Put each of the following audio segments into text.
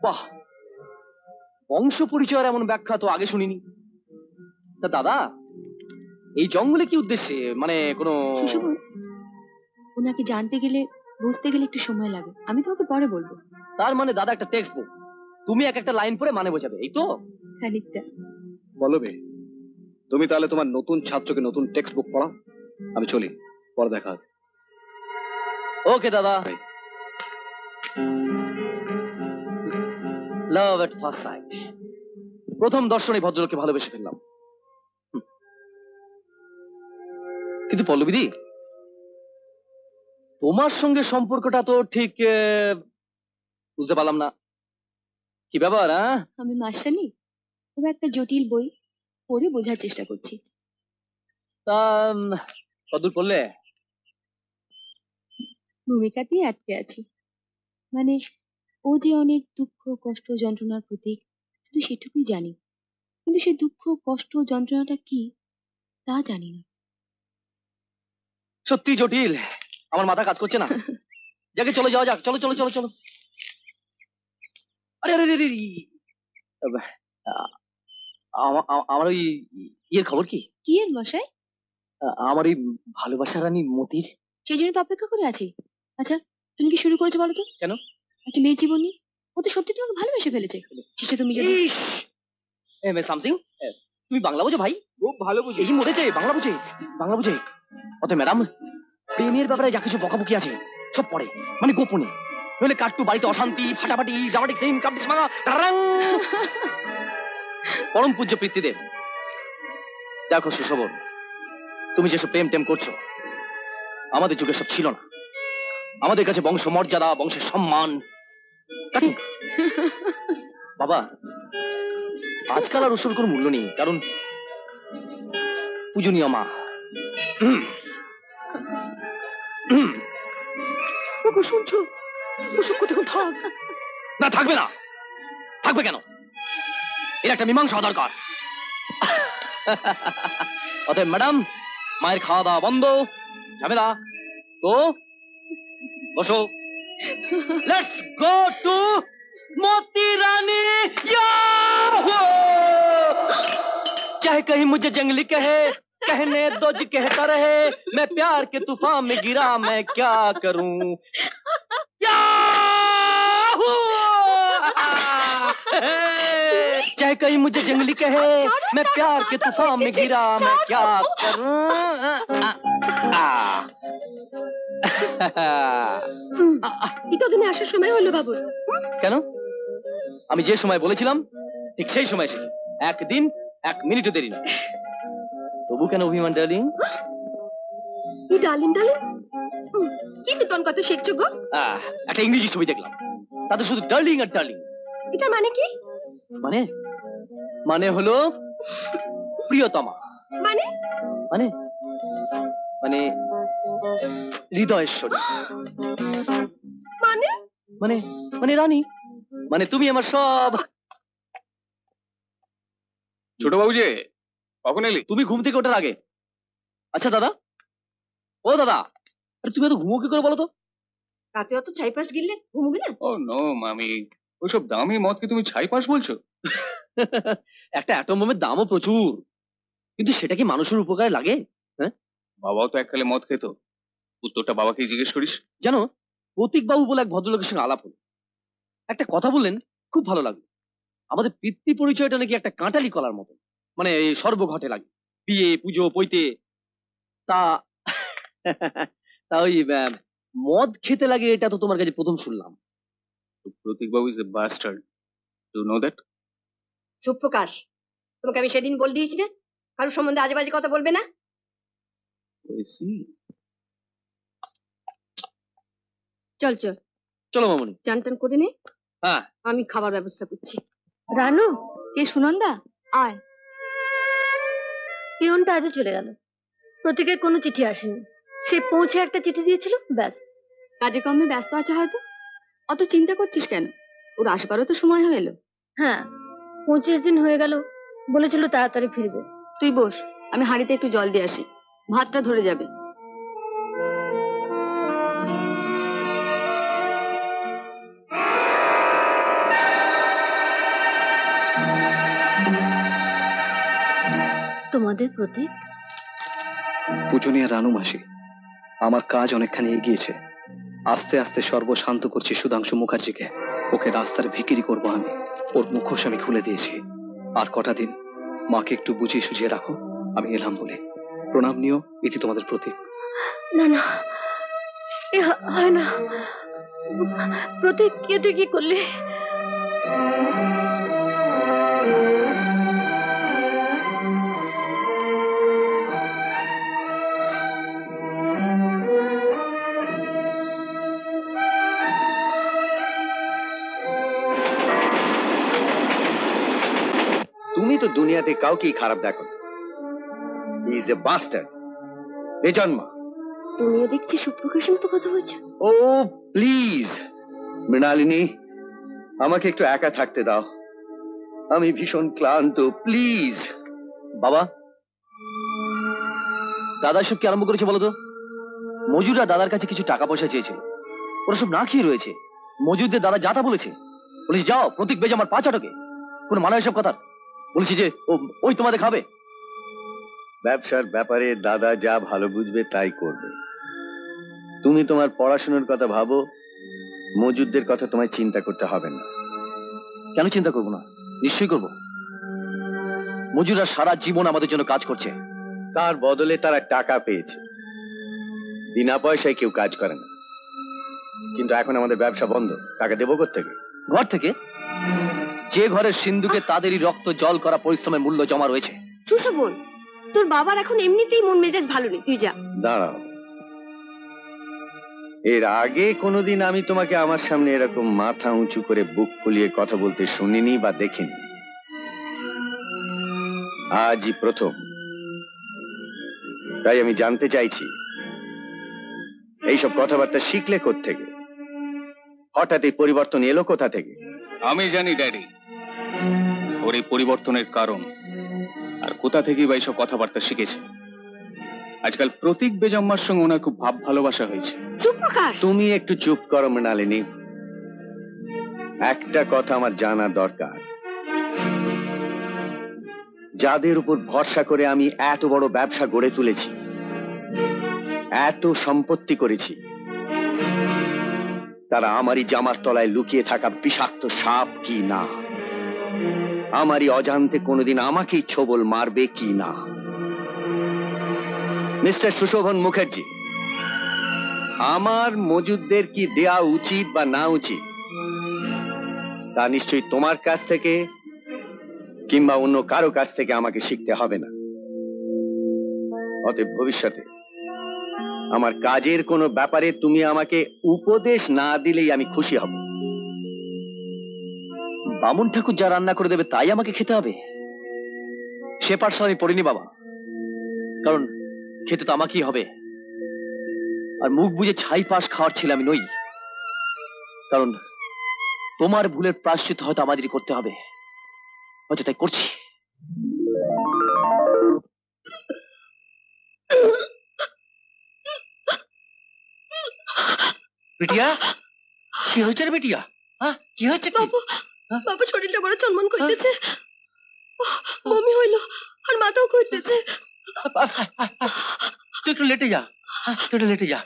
বাহ, বংশ পরিচয়ের এমন ব্যাখ্যা তো আগে শুনিনি। তা দাদা, এই জঙ্গলে কি উদ্দেশ্যে, মানে কোনো? ওনাকে জানতে গেলে বুঝতে গেলে একটু সময় লাগে, আমি তোমাকে পরে বলবো। তার মানে দাদা একটা টেক্সট বুক, তুমি এক একটা লাইন পড়ে মানে বোঝাবে, এই তো? খানিকটা। বলো বে, তুমি তাহলে তোমার নতুন ছাত্রকে নতুন টেক্সট বুক পড়াও। আমি চলি, পরে দেখা হবে। ওকে দাদা। লাভ এট ফার্স্ট সাইট, প্রথম দর্শনে ভদ্রলোককে ভালোবেসে ফেললাম। কিন্তু পল্লবীদি, তোমার সঙ্গে সম্পর্কটা তো ঠিক বুঝতে পারলাম না, কি ব্যাপার? আমি মাস্টারনি, তবে একটা জটিল বই পড়ে বোঝার চেষ্টা করছি। তা কতদূর পড়লে? ভূমিকাতেই আটকে আছি। মানে ও যে অনেক দুঃখ কষ্ট যন্ত্রণার প্রতীক, শুধু সেটুকুই জানি, কিন্তু সে দুঃখ কষ্ট যন্ত্রণাটা কি তা জানি না। সত্যি জটিল, আমার মাথা কাজ করছে না। যাকে চলে যাওয়া যাক, চলো চলো চলো চলো। আরে আরে আরে, আমার ওই ইয়ের খবর কি? কি এর মশাই? আমার এই ভালোবাসা রানী মতির। সেই জন্য তো অপেক্ষা করে আছি। আচ্ছা, তুমি কি শুরু করেছো বলো তো? কেন? একটা মেয়ের জীবন নিয়ে, ও তো সত্যি তোমাকে ভালোবেসে ফেলেছে। সেটা তুমি যদি সামথিং, তুমি বাংলা বোঝো ভাই? খুব ভালো বুঝি। এই মরেছে, বাংলা বুঝে, বাংলা বুঝে। অতএব ম্যাডাম, প্রেমের ব্যাপারে যা কিছু বকাবকি আছে সব পড়ে, মানে গোপনে, নইলে কাট্টু বাড়িতে অশান্তি, ফাটাফাটি, জামাটি সেম কাপড় মাঙা টারাং। পরম পূজ্য পিতৃদেব, দেখো সুশোভন, তুমি যেসব প্রেম টেম করছো আমাদের যুগে সব ছিল না। আমাদের কাছে বংশ মর্যাদা, বংশের সম্মান কাটি। বাবা, আজকাল আর ওসব কোনো মূল্য নেই, কারণ পূজনীয় মা। শুনছো? ওসব কথা থাক না, থাকবে না, থাকবে কেন? এর একটা মীমাংসা দরকার। অতএব ম্যাডাম, মায়ের খাওয়া দাওয়া বন্ধ, ঝামেলা তো বসো। লেটস গো টু मोती रानी। चाहे कहीं मुझे जंगली कहे, कहने दो जी कहता रहे, मैं प्यार के तूफान में गिरा, मैं क्या करूं। चाहे कहीं मुझे जंगली कहे, मैं प्यार के तूफान में गिरा, मैं क्या करूं। আসার সময় হলো বাবু। কেন? আমি যে সময় বলেছিলাম ঠিক সেই সময় এসেছি, একদিন এক মিনিটও দেরি না। তবু কেন অভিমান ডার্লিং? কি ডার্লিং ডার্লিং? কি নতুন কথা শিখছো গো? একটা ইংরেজি ছবি দেখলাম, তাতে শুধু ডার্লিং আর ডার্লিং। এটা মানে কি? মানে মানে হলো প্রিয়তমা। মানে মানে মানে হৃদয়েশ্বরী। মানে মানে মানে রানী, মানে তুমি আমার সব। ছোট বাবু যে কখন এলি? তুমি ঘুম থেকে ওঠার আগে। আচ্ছা দাদা, ও দাদা, আরে তুমি এত ঘুমো কি করে বলো তো? রাতে অত ছাইপাশ গিললে ঘুমবি না? ও নো মামি, ওইসব দামি মদকে তুমি ছাইপাশ বলছো? একটা অ্যাটম বোমের দামও প্রচুর, কিন্তু সেটা কি মানুষের উপকারে লাগে? হ্যাঁ, বাবাও তো এককালে মদ খেত, উত্তরটা বাবাকেই জিজ্ঞেস করিস। জানো, প্রতীক বাবু বলে এক ভদ্রলোকের সঙ্গে আলাপ হলো, একটা কথা বললেন, খুব ভালো লাগলো। আমাদের পিতৃ পরিচয়টা নাকি একটা কাঁটালি কলার মতো, মানে সর্বঘটে লাগে, বিয়ে পুজো পৈতে। তা তা ওই মদ খেতে লাগে, এটা তো তোমার কাছে প্রথম শুনলাম। প্রতীক বাবু is a bastard, do know that? চুপ প্রকাশ, তোমাকে আমি সেদিন বলে দিয়েছি না কারোর সম্বন্ধে আজে বাজে কথা বলবে না। চল চল চলো মামনি, চান টান করে নে। হ্যাঁ, আমি খাবার ব্যবস্থা করছি। রানু, কে সুনন্দা? আয়। পিয়নটা আজও চলে গেল, প্রতীকের কোনো চিঠি আসেনি। সে পৌঁছে একটা চিঠি দিয়েছিল, ব্যাস। কাজে কর্মে ব্যস্ত আছে হয়তো। অত চিন্তা করছিস কেন? ওর আসবারও তো সময় হয়ে এলো। হ্যাঁ, 25 দিন হয়ে গেল, বলেছিল তাড়াতাড়ি ফিরবে। তুই বস, আমি হাঁড়িতে একটু জল দিয়ে আসি, ভাতটা ধরে যাবে। তোমাদের প্রতীক? পূজনীয় রানু মাসি, আমার কাজ অনেকখানি এগিয়েছে। আস্তে আস্তে সর্বশান্ত করছি সুধাংশু মুখার্জিকে। ওকে রাস্তার ভিকিরি করব আমি। ওর মুখোশ আমি খুলে দিয়েছি। আর কটা দিন মাকে একটু বুঝিয়ে সুঝিয়ে রাখো, আমি এলাম বলে। প্রণাম নিও, ইতি তোমাদের প্রতীক। না না, এ হয় না। প্রতীক, কে তুই কি করলি? তুমি তো দুনিয়াতে কাউকেই খারাপ দেখো না। হি ইজ এ বাস্টার্ড, বেজন্মা। তুমিও দেখছি সুপ্রকাশের মতো কথা বলছো। ও প্লিজ মৃণালিনী, আমাকে একটু একা থাকতে দাও, আমি ভীষণ ক্লান্ত, প্লিজ। বাবা, দাদা সব কি আরম্ভ করেছে বলো তো? মজুররা দাদার কাছে কিছু টাকা পয়সা চেয়েছিল, ওরা সব না খেয়ে রয়েছে। মজুরদের দাদা যাতা বলেছে, যাও প্রতীক বেজে আমার পা চাটকে। কোনো মানে এসব কথা? বলেছি যে ওই তোমাদের খাবে। ব্যবসার ব্যাপারে দাদা যা ভালো বুঝবে তাই করবে। তুমি তোমার পড়াশোনার কথা ভাবো, মজুরদের কথা তোমায় চিন্তা করতে হবে না। কেন চিন্তা করবো না? নিশ্চয়ই করবো। মজুররা সারা জীবন আমাদের জন্য কাজ করছে, তার বদলে তারা টাকা পেয়েছে। বিনা পয়সায় কেউ কাজ করে না। কিন্তু এখন আমাদের ব্যবসা বন্ধ, টাকা দেবো কোত্থেকে? ঘর থেকে। যে ঘরের সিন্ধুকে তাদেরই রক্ত জল করা পরিশ্রমের মূল্য জমা রয়েছে। সুশোভন, তোর বাবার এখন এমনিতেই মন মেজাজ ভালো নেই, তুই যা। দাঁড়াও, এর আগে কোনোদিন আমি তোমাকে আমার সামনে এরকম মাথা উঁচু করে বুক ফুলিয়ে কথা বলতে শুনিনি বা দেখিনি। আজই প্রথম। তাই আমি জানতে চাইছি, এইসব কথাবার্তা শিখলে কোত্থেকে? হঠাৎ এই পরিবর্তন এলো কোথা থেকে? আমি জানি ড্যাডি, ওর এই পরিবর্তনের কারণ আর কোথা থেকেই বা এইসব কথাবার্তা শিখেছে। আজকাল প্রতীক বেজম্মার সঙ্গে ওনার খুব ভাব ভালোবাসা হয়েছে। সুপ্রকাশ, তুমি একটু চুপ করো মৃণালিনী। একটা কথা আমার জানা দরকার, যাদের উপর ভরসা করে আমি এত বড় ব্যবসা গড়ে তুলেছি, এত সম্পত্তি করেছি, তারা আমারই জামার তলায় লুকিয়ে থাকা বিষাক্ত সাপ কি না, আমারই অজান্তে কোনোদিন আমাকেই ছোবল মারবে কি না। মিস্টার সুশোভন মুখার্জি, আমার মজুদদের কি দেয়া উচিত বা না উচিত তা নিশ্চয়ই তোমার কাছ থেকে কিংবা অন্য কারো কাছ থেকে আমাকে শিখতে হবে না। অতএব ভবিষ্যতে আমার কাজের কোনো ব্যাপারে তুমি আমাকে উপদেশ না দিলেই আমি খুশি হব। বামুন ঠাকুর যা রান্না করে দেবে তাই আমাকে খেতে হবে? সে পাঠশালা আমি পড়িনি বাবা, কারণ খেতে তো আমাকেই হবে। আর মুখ বুঝে ছাই পাশ খাওয়ার ছেলে আমি নই, কারণ তোমার ভুলের প্রায়শ্চিত্ত হয়তো আমাদেরই করতে হবে, হয়তো তাই করছি। বিটিয়া, কি হয়েছে রে বিটিয়া? হ্যাঁ, কি হয়েছে? বাবু, বাবু শরীরটা বড় চনমন করতেছে, বমি হইল আর মাথাও করতেছে। তুই একটু লেটে যা, তুই একটু লেটে যা।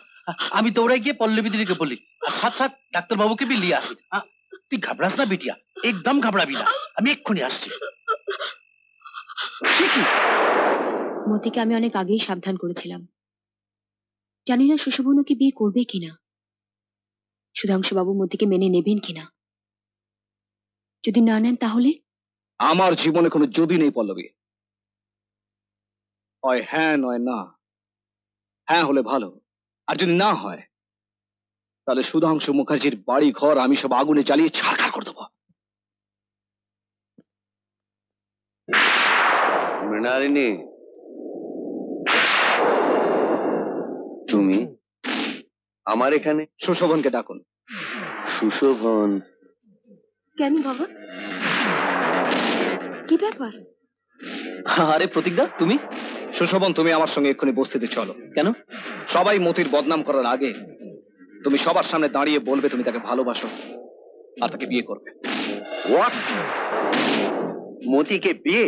আমি দৌড়াই গিয়ে পল্লবী দিদিকে বলি, আর সাথ সাথ ডাক্তার বাবুকে বি লিয়ে আসি। তুই ঘাবড়াস না বিটিয়া, একদম ঘাবড়াবি না, আমি এক্ষুনি আসছি। মতিকে আমি অনেক আগেই সাবধান করেছিলাম। জানি না সুশোভন ওকে বিয়ে করবে কিনা, সুধাংশু বাবু মতিকে মেনে নেবেন কিনা। যদি না নেন তাহলে? আমার জীবনে কোনো যদি নেই পল্লবী, হয় হ্যাঁ নয় না। হ্যাঁ হলে ভালো, আর যদি না হয় তাহলে সুধাংশু মুখার্জির বাড়ি ঘর আমি সব আগুনে জ্বালিয়ে ছারখার করে দেবো। মৃণালিনী, তুমি আমার এখানে? সুশোভনকে ডাকুন। সুশোভন? কেন বাবা, কি ব্যাপার? আরে প্রতীকদা, তুমি? সুশোভন, তুমি আমার সঙ্গে এক্ষুনি বস্তিতে চলো। কেন? সবাই মতির বদনাম করার আগে তুমি সবার সামনে দাঁড়িয়ে বলবে তুমি তাকে ভালোবাসো আর তাকে বিয়ে করবে। হোয়াট? মতিকে বিয়ে?